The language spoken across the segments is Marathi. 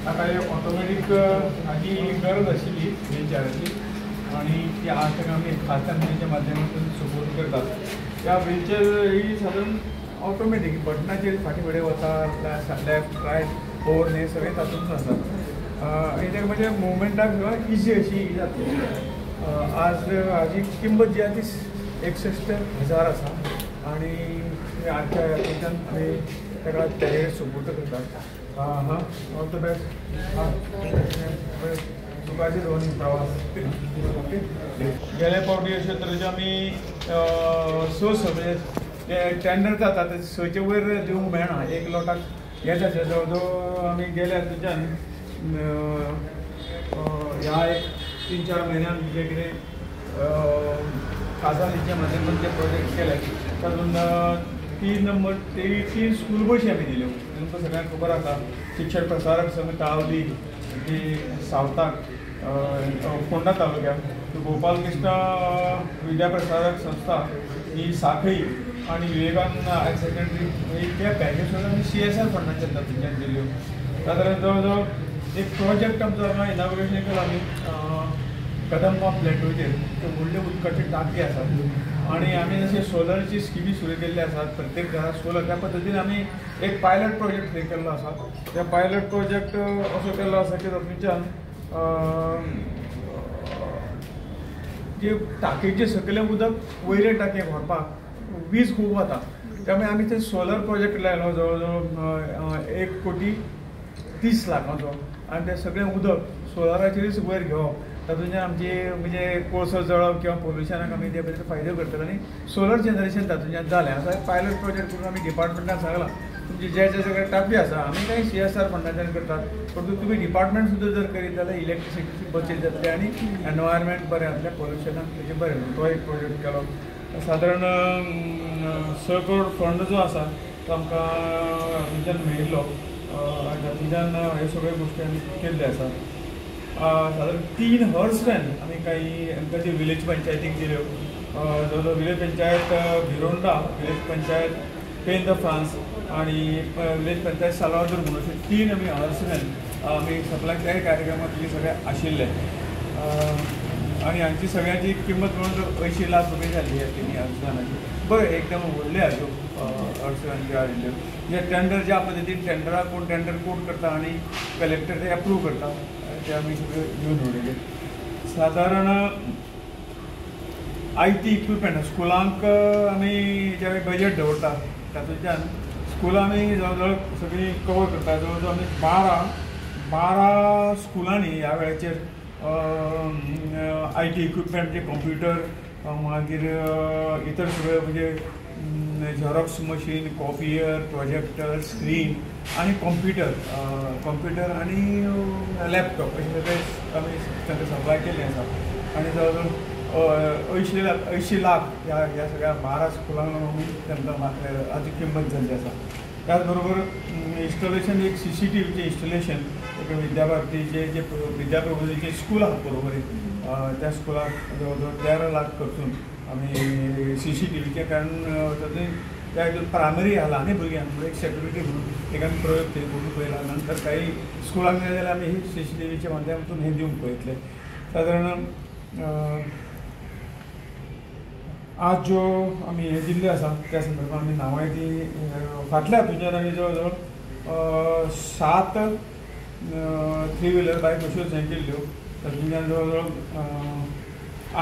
आता हे ऑटोमॅटिक आधी गरज आशिल्ली व्हीलचॅराची आणि ती आज तक आम्ही खास कंपनीच्या माध्यमातून सपोर्ट करतात. त्या व्हीलचॅर ही साधारण ऑटोमॅटिक बटनाचेर फाटी फुडें वता, लेफ्ट रायट फोर हे सगळे तातूंत आसात आणि ते म्हणजे मुवमेंटाक इजी अशी जातली. आज हाजी किंमत जी आसा ती 61,000 आसा आणि आजच्या हातूंतल्यान आमी ताका कॅरियर सपोर्ट करतात. हां ऑल द बेस्ट. तुकाचे दोन प्रवास ओके. गेल्या फावटी अशे तरेचे आमी म्हणजे ते टेंडर जाता ते 6चे वयर दिवंक मेळना. एक लोटाक येता जवळ जवळ आमी गेल्या हातूंतल्यान ह्या एक 3-4 म्हयन्यान जे कितें खासानीच्या माध्यमांतून जे प्रोजेक्ट केले तातूंत 3 स्कूल बशी आमी दिल्यो. तुमकां सगळ्यांक खबर आसा शिक्षण प्रसारक संघ ताळवली जी सावथाक फोंडा तालुक्यात गोपाल कृष्ण विद्याप्रसारक संस्था ही सांखळी आणि विवेकानंद हायर सेकंडरी त्या पॅकेजवर आमी CSR फंडाच्या तातूंतल्यान दिल्यो. सादारण जवळ एक प्रोजेक्ट आमचो हांगा इनॉग्रेशन केलो आमी कदंबा प्लेटूचेर. ते व्हडले उदकाचे टाकी आसात आणि आमी जशे सोलरची स्किमी सुरू केल्ली आसात प्रत्येक घरात सोलर त्या पद्दतीन आमी एक पायलट प्रोजेक्ट थंय केल्लो आसा. त्या पायलट प्रोजेक्ट असो केल्लो आसा की तातूंतल्यान जे टाकयेचे सकयलें उदक वयले टाकयेक व्हरपाक वीज खूब वता. त्यामुळे आमी थंय सोलर प्रोजेक्ट लायलो जवळ जवळ 1,30 लाखांचो आणि ते सगळें उदक सोलराचेरच वयर घेवप. तातूंतल्यान आमची म्हणजे कोळसो जळप किंवा पोल्युशनाक आमी ते बद्दल फायदो करतले आणि सोलर जनरेशन तातूंतल्यान जालें. आतां पायलट प्रोजेक्ट करून आमी डिपार्टमेंटान सांगलां तुमचे जे सगळे टाकी आसा आमी काही CSR फंडाच्यान करतात परंतु तुमी डिपार्टमेंट सुद्दां जर करीत जाल्यार इलेक्ट्रिसिटीची बचत जातली आणि एनवायरमेंट बरें जातलें, पोल्युशनाक तेजें बरें जातलें. तो एक प्रोजेक्ट केलो. सादारण 6 करोड फंड जो आसा तो आमकां हातूंतल्यान मेळिल्लो आनी तातूंतल्यान ह्यो सगळ्यो गोश्टी आमी केल्ल्यो आसा. साधारण 3 हॉर्स वॅन आमी काही आमकां विलेज पंचायतीक दिल्यो. जवळ विलेज पंचायत भिरोंडा, विलेज पंचायत पेन द फ्रांस आणि विलेज पंचायत सालवादोर म्हणून अशे 3 आमी हॉर्स वॅन आमी सप्लाय त्या कार्यक्रमांतली सगळे आशिल्ले आणि हांची सगळ्यांची किंमत म्हणून 80 लाख रुपये जाली ह्या 3 हॉर्स वॅनाची. बरें एकदम व्हडले हाज्यो हॉर्स वॅन ज्यो हाडिल्ल्यो. जे टेंडर ज्या पद्दतीन टेंडराक कोण टेंडर कोट करता आणि कलेक्टर ते अप्रूव करता ते आमी सगळे घेवन उडयले. सादारण IT इक्विपमेंट स्कुलांक आमी जे बजेट दवरता तातूंतल्यान स्कुलां आमी जवळ जवळ सगळीं कवर करता. जवळ जवळ आमी 12 स्कुलांनी ह्या वेळाचेर IT इक्विपमेंट म्हणजे कॉम्प्युटर मागीर इतर सगळे म्हणजे Xerox machine, copier, projector, screen आणि कॉम्प्युटर आणि लॅपटॉप अशे सगळे आमी तांकां सप्लाय केल्ले आसा. आणि जवळ जवळ 80 लाख ह्या सगळ्या 12 स्कुलांक तांकां हाची किंमत जाल्ली आसा. त्याच बरोबर इन्स्टॉलेशन एक CCTVचे इन्स्टॉलेशन एक विद्याभारतीचे जे विद्याप्रबोधिनीचे स्कूल आहात बरोबर त्या स्कुलाक जवळ जवळ 13 लाख खर्चून आमी CCTVचे कारण तातूंत त्या हितून प्रायमरी ल्हान भुरग्यांक एक सेक्युरिटी म्हणून एक आमी प्रयोग करून पळयला. नंतर काही स्कुलांक गेले जाल्यार आमी CCTVच्या माध्यमातून हे दिवंक पळयतले. सादारण आज ज्यो आमी हे दिल्ले आसा त्या संदर्भात आमी नांवांय ती फाटल्या हातूंतल्यान आमी जवळ जवळ 7 3 व्हिलर बायक अश्यो हें केल्ल्यो. तातूंतल्यान जवळ जवळ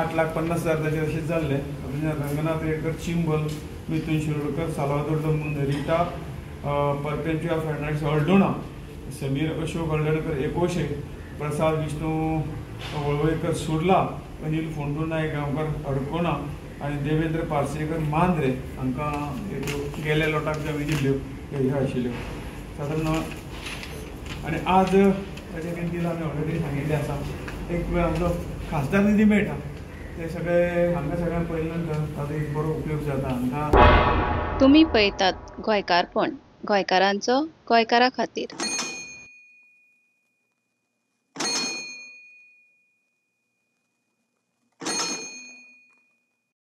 8,50,000 ताचे अशें जाल्ले. तातूंतल्यान रंगनाथ रेडकर चिंबल, मिथुन शिरोडकर, सालवादोर दमन, रिटा परपेंच्युआ फर्नांडीस ऑल्डोना, समीर अशोक हळदणकर एकोशे, प्रसाद विष्णू वळवयकर सुर्ला, अनिल फोंडू नायक गांवकर अडकोणा आणि देवेंद्र पार्सेकर मांद्रे हांकां गेल्या लोटाक ज्यो आमी दिल्ल्यो ह्यो आशिल्ल्यो. सादारण आणि आज ताचे किमतीन आमी ऑलरेडी सांगिल्लें आसा. एक वेळ आमचो खासदार निधी मेळटा ते सगळे हांगा सगळ्यांक पळयले नंतर ताचो एक बरो उपयोग जाता हांकां. तुम्ही पळयतात गोंयकारपण, गोंयकारांचो गोंयकारा खातीर.